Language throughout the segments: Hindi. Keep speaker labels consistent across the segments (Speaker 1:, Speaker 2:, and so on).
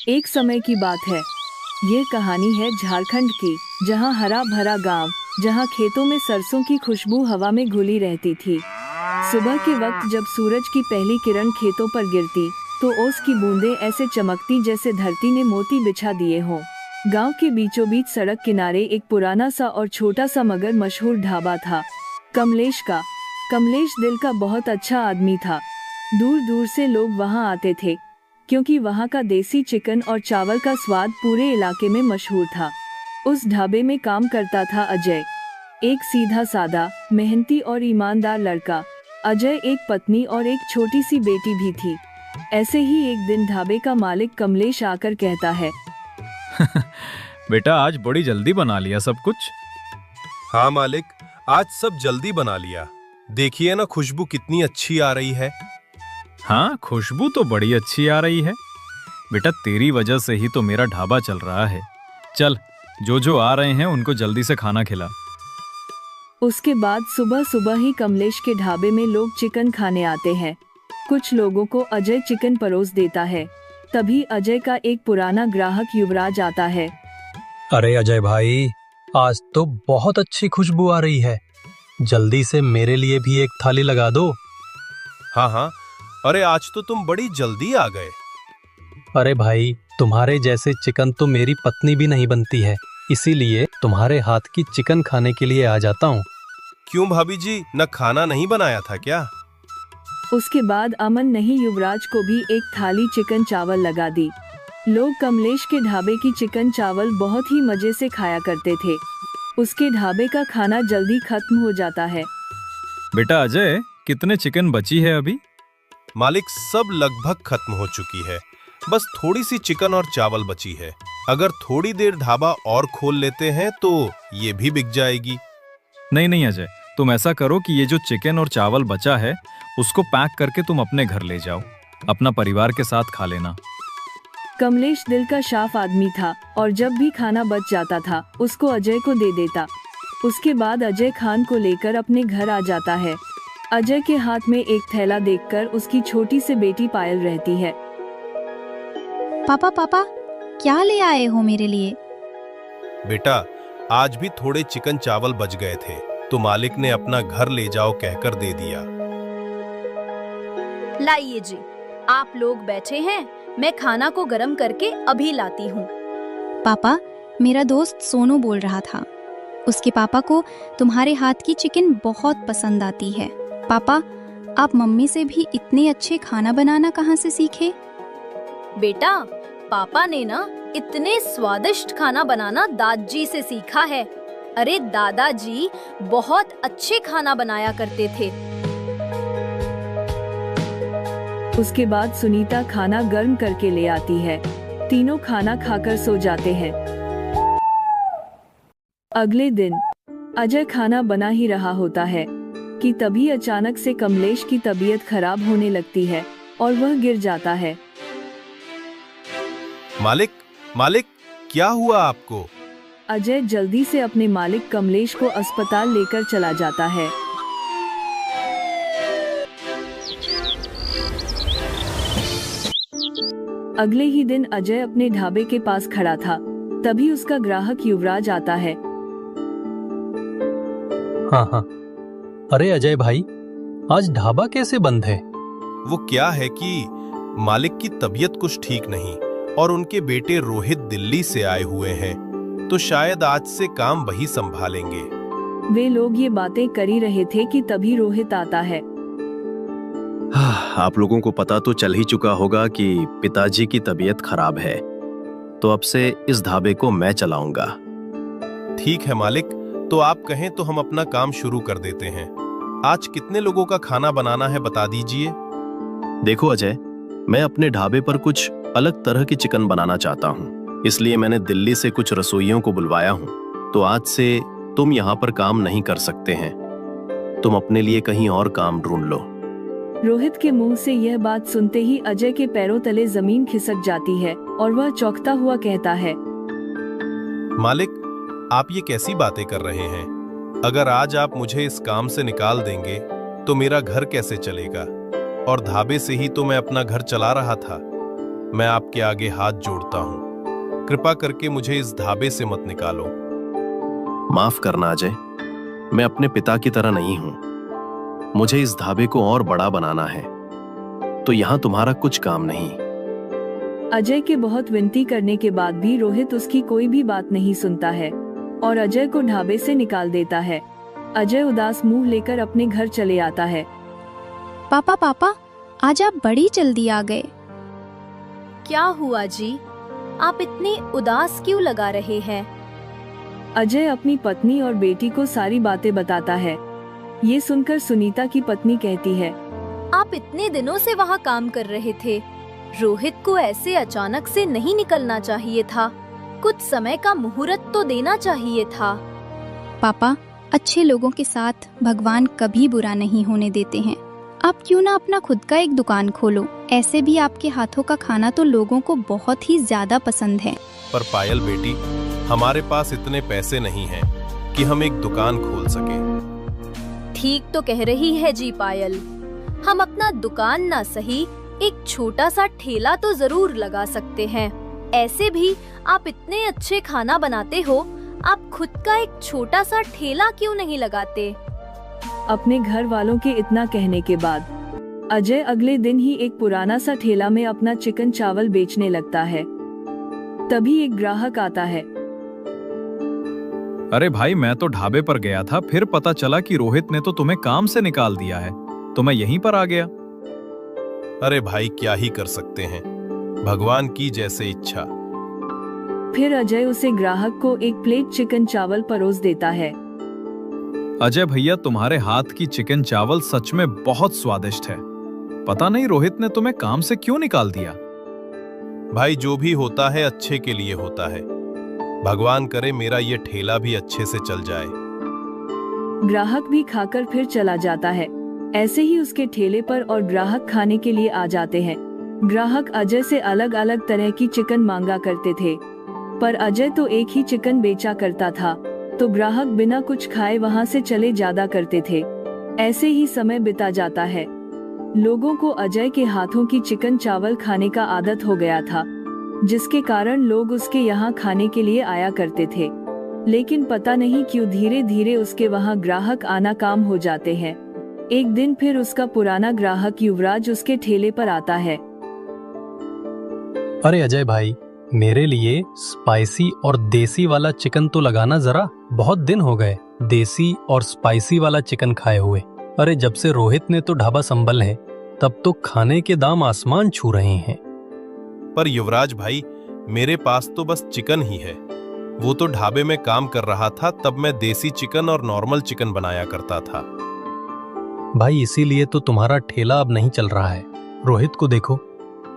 Speaker 1: एक समय की बात है। ये कहानी है झारखंड की, जहाँ हरा भरा गांव, जहाँ खेतों में सरसों की खुशबू हवा में घुली रहती थी। सुबह के वक्त जब सूरज की पहली किरण खेतों पर गिरती, तो ओस की बूंदें ऐसे चमकती जैसे धरती ने मोती बिछा दिए हों। गांव के बीचों बीच सड़क किनारे एक पुराना सा और छोटा सा मगर मशहूर ढाबा था, कमलेश का। कमलेश दिल का बहुत अच्छा आदमी था। दूर दूर से लोग वहां आते थे, क्योंकि वहां का देसी चिकन और चावल का स्वाद पूरे इलाके में मशहूर था। उस ढाबे में काम करता था अजय, एक सीधा सादा, मेहनती और ईमानदार लड़का। अजय एक पत्नी और एक छोटी सी बेटी भी थी। ऐसे ही एक दिन ढाबे का मालिक कमलेश आकर कहता है,
Speaker 2: बेटा आज बड़ी जल्दी बना लिया सब कुछ।
Speaker 3: हाँ मालिक, आज सब जल्दी बना लिया। देखिए ना, खुशबू कितनी अच्छी आ रही है।
Speaker 2: हाँ, खुशबू तो बड़ी अच्छी आ रही है। बेटा तेरी वजह से ही तो मेरा ढाबा चल रहा है। चल, जो जो आ रहे हैं उनको जल्दी से खाना खिला।
Speaker 1: उसके बाद सुबह सुबह ही कमलेश के ढाबे में लोग चिकन खाने आते हैं। कुछ लोगों को अजय चिकन परोस देता है। तभी अजय का एक पुराना ग्राहक युवराज आता है।
Speaker 4: अरे अजय भाई, आज तो बहुत अच्छी खुशबू आ रही है। जल्दी से मेरे लिए भी एक थाली लगा दो।
Speaker 3: हाँ हाँ, अरे आज तो तुम बड़ी जल्दी आ गए।
Speaker 4: अरे भाई, तुम्हारे जैसे चिकन तो मेरी पत्नी भी नहीं बनती है, इसीलिए तुम्हारे हाथ की चिकन खाने के लिए आ जाता हूँ।
Speaker 3: क्यों भाभी जी, न खाना नहीं बनाया था क्या?
Speaker 1: उसके बाद अमन ने ही युवराज को भी एक थाली चिकन चावल लगा दी। लोग कमलेश के ढाबे की चिकन चावल बहुत ही मजे से खाया करते थे। उसके ढाबे का खाना जल्दी खत्म हो जाता है।
Speaker 2: बेटा अजय, कितने चिकन बची है अभी?
Speaker 3: मालिक, सब लगभग खत्म हो चुकी है। बस थोड़ी सी चिकन और चावल बची है। अगर थोड़ी देर ढाबा और खोल लेते हैं तो ये भी बिक जाएगी।
Speaker 2: नहीं नहीं अजय, तुम ऐसा करो कि ये जो चिकन और चावल बचा है उसको पैक करके तुम अपने घर ले जाओ, अपना परिवार के साथ खा लेना।
Speaker 1: कमलेश दिल का साफ आदमी था और जब भी खाना बच जाता था उसको अजय को दे देता। उसके बाद अजय खान को लेकर अपने घर आ जाता है। अजय के हाथ में एक थैला देखकर उसकी छोटी सी बेटी पायल रहती है।
Speaker 5: पापा पापा, क्या ले आए हो मेरे लिए?
Speaker 3: बेटा, आज भी थोड़े चिकन चावल बच गए थे, तो मालिक ने अपना घर ले जाओ कहकर दे दिया।
Speaker 6: लाइए जी, आप लोग बैठे हैं, मैं खाना को गरम करके अभी लाती हूँ।
Speaker 5: पापा, मेरा दोस्त सोनू बोल रहा था, उसके पापा को तुम्हारे हाथ की चिकन बहुत पसंद आती है। पापा, आप मम्मी से भी इतने अच्छे खाना बनाना कहाँ से सीखे?
Speaker 6: बेटा, पापा ने ना इतने स्वादिष्ट खाना बनाना दादाजी से सीखा है। अरे दादाजी बहुत अच्छे खाना बनाया करते थे।
Speaker 1: उसके बाद सुनीता खाना गर्म करके ले आती है। तीनों खाना खाकर सो जाते हैं। अगले दिन अजय खाना बना ही रहा होता है कि तभी अचानक से कमलेश की तबीयत खराब होने लगती है और वह गिर जाता है।
Speaker 3: मालिक, मालिक, क्या हुआ आपको?
Speaker 1: अजय जल्दी से अपने मालिक कमलेश को अस्पताल लेकर चला जाता है। अगले ही दिन अजय अपने ढाबे के पास खड़ा था। तभी उसका ग्राहक युवराज आता है।
Speaker 4: हाँ हाँ, अरे अजय भाई, आज ढाबा कैसे बंद है?
Speaker 3: वो क्या है कि मालिक की तबीयत कुछ ठीक नहीं और उनके बेटे रोहित दिल्ली से आए हुए हैं, तो शायद आज से काम वही संभालेंगे।
Speaker 1: वे लोग ये बातें कर ही रहे थे कि तभी रोहित आता है।
Speaker 7: आप लोगों को पता तो चल ही चुका होगा कि पिताजी की तबीयत खराब है, तो अब से इस ढाबे को मैं चलाऊंगा।
Speaker 3: ठीक है मालिक, तो आप कहें तो हम अपना काम शुरू कर देते हैं। आज कितने लोगों का खाना बनाना है बता दीजिए।
Speaker 7: देखो अजय, मैं अपने ढाबे पर कुछ अलग तरह की चिकन बनाना चाहता हूँ, इसलिए मैंने दिल्ली से कुछ रसोइयों को बुलवाया हूँ। तो आज से तुम यहाँ पर काम नहीं कर सकते हैं, तुम अपने लिए कहीं और काम ढूंढ लो।
Speaker 1: रोहित के मुंह से यह बात सुनते ही अजय के पैरों तले जमीन खिसक जाती है और वह चौंकता हुआ कहता है,
Speaker 3: मालिक, आप ये कैसी बातें कर रहे हैं? अगर आज आप मुझे इस काम से निकाल देंगे तो मेरा घर कैसे चलेगा? और ढाबे से ही तो मैं अपना घर चला रहा था। मैं आपके आगे हाथ जोड़ता हूँ, कृपा करके मुझे इस ढाबे से मत निकालो।
Speaker 7: माफ करना अजय, मैं अपने पिता की तरह नहीं हूं। मुझे इस ढाबे को और बड़ा बनाना है, तो यहां तुम्हारा कुछ काम नहीं।
Speaker 1: अजय के बहुत विनती करने के बाद भी रोहित उसकी कोई भी बात नहीं सुनता है और अजय को ढाबे से निकाल देता है। अजय उदास मुंह लेकर अपने घर चले आता है।
Speaker 5: पापा पापा, आज आप बड़ी जल्दी आ गए।
Speaker 6: क्या हुआ जी? आप इतने उदास क्यों लगा रहे हैं?
Speaker 1: अजय अपनी पत्नी और बेटी को सारी बातें बताता है। ये सुनकर सुनीता की पत्नी कहती है,
Speaker 6: आप इतने दिनों से वहाँ काम कर रहे थे, रोहित को ऐसे अचानक से नहीं निकलना चाहिए था। कुछ समय का मुहूर्त तो देना चाहिए था।
Speaker 5: पापा, अच्छे लोगों के साथ भगवान कभी बुरा नहीं होने देते हैं। आप क्यों ना अपना खुद का एक दुकान खोलो। ऐसे भी आपके हाथों का खाना तो लोगों को बहुत ही ज्यादा पसंद है।
Speaker 3: पर पायल बेटी, हमारे पास इतने पैसे नहीं हैं कि हम एक दुकान खोल सकें।
Speaker 6: ठीक तो कह रही है जी पायल, हम अपना दुकान ना सही एक छोटा सा ठेला तो जरूर लगा सकते हैं। ऐसे भी आप इतने अच्छे खाना बनाते हो, आप खुद का एक छोटा सा ठेला क्यों नहीं लगाते?
Speaker 1: अपने घर वालों के इतना कहने के बाद अजय अगले दिन ही एक पुराना सा ठेला में अपना चिकन चावल बेचने लगता है। तभी एक ग्राहक आता है।
Speaker 2: अरे भाई, मैं तो ढाबे पर गया था, फिर पता चला कि रोहित ने तो तुम्हें काम से निकाल दिया है, तो मैं यहीं पर आ गया।
Speaker 3: अरे भाई, क्या ही कर सकते हैं, भगवान की जैसे इच्छा।
Speaker 1: फिर अजय उसे ग्राहक को एक प्लेट चिकन चावल परोस देता है।
Speaker 2: अजय भैया, तुम्हारे हाथ की चिकन चावल सच में बहुत स्वादिष्ट है। पता नहीं रोहित ने तुम्हें काम से क्यों निकाल दिया।
Speaker 3: भाई, जो भी होता है अच्छे के लिए होता है। भगवान करे मेरा ये ठेला भी अच्छे से चल जाए।
Speaker 1: ग्राहक भी खाकर फिर चला जाता है। ऐसे ही उसके ठेले पर और ग्राहक खाने के लिए आ जाते हैं। ग्राहक अजय से अलग अलग तरह की चिकन मांगा करते थे, पर अजय तो एक ही चिकन बेचा करता था, तो ग्राहक बिना कुछ खाए वहां से चले जाया करते थे। ऐसे ही समय बिता जाता है। लोगों को अजय के हाथों की चिकन चावल खाने का आदत हो गया था, जिसके कारण लोग उसके यहाँ खाने के लिए आया करते थे। लेकिन पता नहीं क्यों धीरे धीरे उसके वहाँ ग्राहक आना काम हो जाते हैं। एक दिन फिर उसका पुराना ग्राहक युवराज उसके ठेले पर आता है।
Speaker 4: अरे अजय भाई, मेरे लिए स्पाइसी और देसी वाला चिकन तो लगाना जरा। बहुत दिन हो गए देसी और स्पाइसी वाला चिकन खाए हुए। अरे जब से रोहित ने तो ढाबा संभल है, तब तो खाने के दाम आसमान छू रहे हैं।
Speaker 3: पर युवराज भाई, मेरे पास तो बस चिकन ही है। वो तो ढाबे में काम कर रहा था, तब मैं देसी चिकन और नॉर्मल चिकन बनाया करता था।
Speaker 4: भाई, इसीलिए तो तुम्हारा ठेला अब नहीं चल रहा है। रोहित को देखो,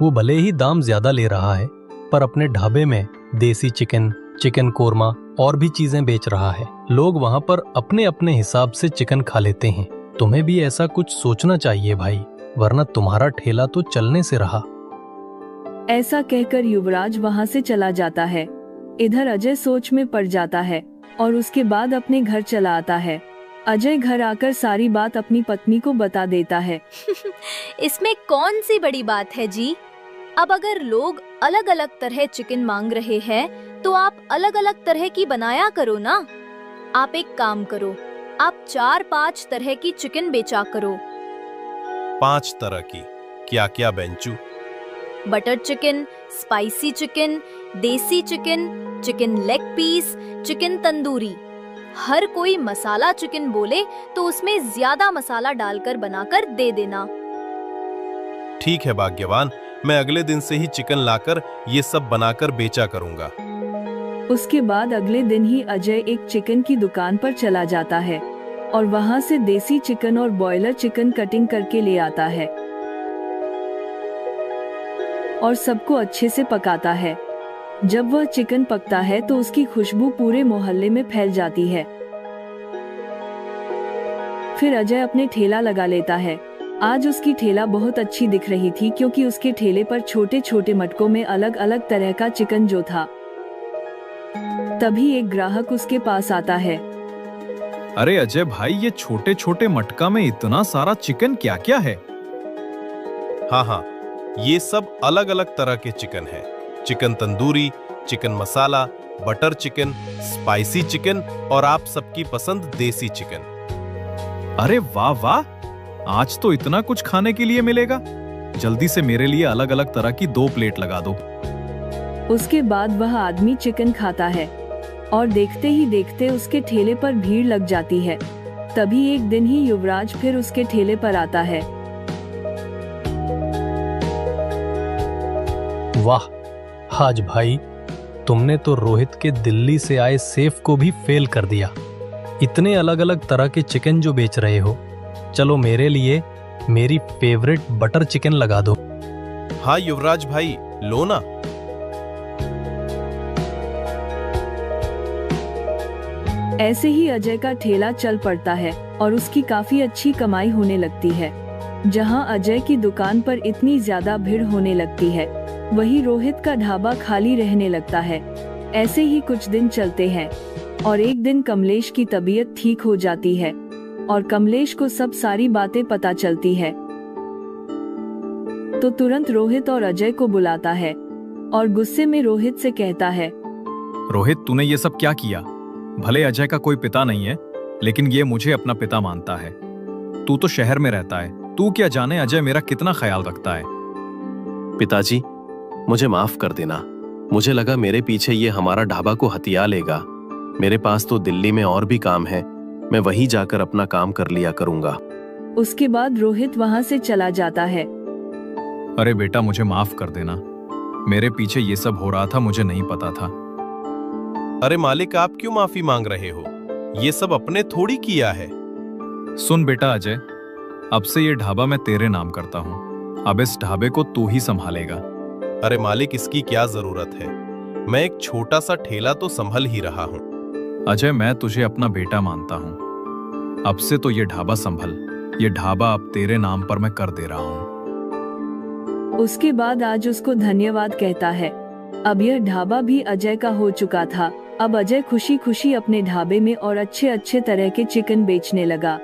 Speaker 4: वो भले ही दाम ज्यादा ले रहा है, पर अपने ढाबे में देसी चिकन, चिकन कोरमा और भी चीजें बेच रहा है। लोग वहां पर अपने अपने हिसाब से चिकन खा लेते हैं। तुम्हें भी ऐसा कुछ सोचना चाहिए भाई, वरना तुम्हारा ठेला तो चलने से रहा।
Speaker 1: ऐसा कहकर युवराज वहां से चला जाता है। इधर अजय सोच में पड़ जाता है और उसके बाद अपने घर चला आता है। अजय घर आकर सारी बात अपनी पत्नी को बता देता है।
Speaker 6: इसमें कौन सी बड़ी बात है जी? अब अगर लोग अलग अलग तरह चिकन मांग रहे हैं, तो आप अलग अलग तरह की बनाया करो ना। आप एक काम करो, आप 4-5 तरह की चिकन बेचा करो।
Speaker 3: 5 तरह की? क्या क्या बेंचू?
Speaker 6: Butter chicken, spicy chicken, desi chicken, chicken leg piece, chicken tandoori. हर कोई मसाला चिकन बोले तो उसमें ज्यादा मसाला डालकर बनाकर दे देना।
Speaker 3: ठीक है भाग्यवान, मैं अगले दिन से ही चिकन लाकर ये सब बनाकर बेचा करूंगा।
Speaker 1: उसके बाद अगले दिन ही अजय एक चिकन की दुकान पर चला जाता है और वहां से देसी चिकन और बॉयलर चिकन कटिंग करके ले आता है और सबको अच्छे से पकाता है। जब वह चिकन पकता है तो उसकी खुशबू पूरे मोहल्ले में फैल जाती है। फिर अजय अपने ठेला लगा लेता है। आज उसकी ठेला बहुत अच्छी दिख रही थी, क्योंकि उसके ठेले पर छोटे छोटे मटकों में अलग अलग तरह का चिकन जो था। तभी एक ग्राहक उसके पास आता है।
Speaker 2: अरे अजय भाई, ये छोटे छोटे मटका में इतना सारा चिकन क्या क्या है?
Speaker 3: हाँ, ये सब अलग अलग तरह के चिकन हैं। चिकन तंदूरी, चिकन मसाला, बटर चिकन, स्पाइसी चिकन और आप सबकी पसंद देसी चिकन।
Speaker 2: अरे वाह वाह, आज तो इतना कुछ खाने के लिए मिलेगा। जल्दी से मेरे लिए अलग अलग तरह की 2 प्लेट लगा दो।
Speaker 1: उसके बाद वह आदमी चिकन खाता है और देखते ही देखते उसके ठेले पर भीड़ लग जाती है। तभी एक दिन ही युवराज फिर उसके ठेले पर आता है।
Speaker 4: वाह हाज भाई, तुमने तो रोहित के दिल्ली से आए सेफ को भी फेल कर दिया। इतने अलग अलग तरह के चिकन जो बेच रहे हो, चलो मेरे लिए मेरी फेवरेट बटर चिकन लगा दो।
Speaker 3: हाँ युवराज भाई, लो ना।
Speaker 1: ऐसे ही अजय का ठेला चल पड़ता है और उसकी काफी अच्छी कमाई होने लगती है। जहां अजय की दुकान पर इतनी ज्यादा भीड़ होने लगती है, वहीं रोहित का ढाबा खाली रहने लगता है। ऐसे ही कुछ दिन चलते हैं और एक दिन कमलेश की तबीयत ठीक हो जाती है और कमलेश को सब सारी बातें पता चलती है। तो तुरंत रोहित और अजय को बुलाता है और गुस्से में रोहित से कहता है,
Speaker 2: रोहित, तूने ये सब क्या किया? भले अजय का कोई पिता नहीं है, लेकिन ये मुझे अपना पिता मानता है। तू तो शहर में रहता है, तू क्या जाने अजय मेरा कितना ख्याल रखता है।
Speaker 7: पिताजी, मुझे माफ कर देना। मुझे लगा मेरे पीछे ये हमारा ढाबा को हथिया लेगा। मेरे पास तो दिल्ली में और भी काम है, मैं वहीं जाकर अपना काम कर लिया करूंगा।
Speaker 1: उसके बाद रोहित वहां से चला जाता है।
Speaker 2: अरे बेटा, मुझे माफ कर देना। मेरे पीछे ये सब हो रहा था, मुझे नहीं पता था।
Speaker 3: अरे मालिक, आप क्यों माफी मांग रहे हो? ये सब अपने थोड़ी किया है।
Speaker 2: सुन बेटा अजय, अब से ये ढाबा मैं तेरे नाम करता हूँ। अब इस ढाबे को तू ही संभालेगा।
Speaker 3: अरे मालिक, इसकी क्या जरूरत है? मैं एक छोटा सा ठेला तो संभल ही रहा हूँ।
Speaker 2: अजय, मैं तुझे अपना बेटा मानता हूँ। अब से तो ये ढाबा संभल। ये ढाबा अब तेरे नाम पर मैं कर दे रहा हूँ।
Speaker 1: उसके बाद आज उसको धन्यवाद कहता है। अब यह ढाबा भी अजय का हो चुका था। अब अजय खुशी खुशी अपने ढाबे में और अच्छे अच्छे तरह के चिकन बेचने लगा।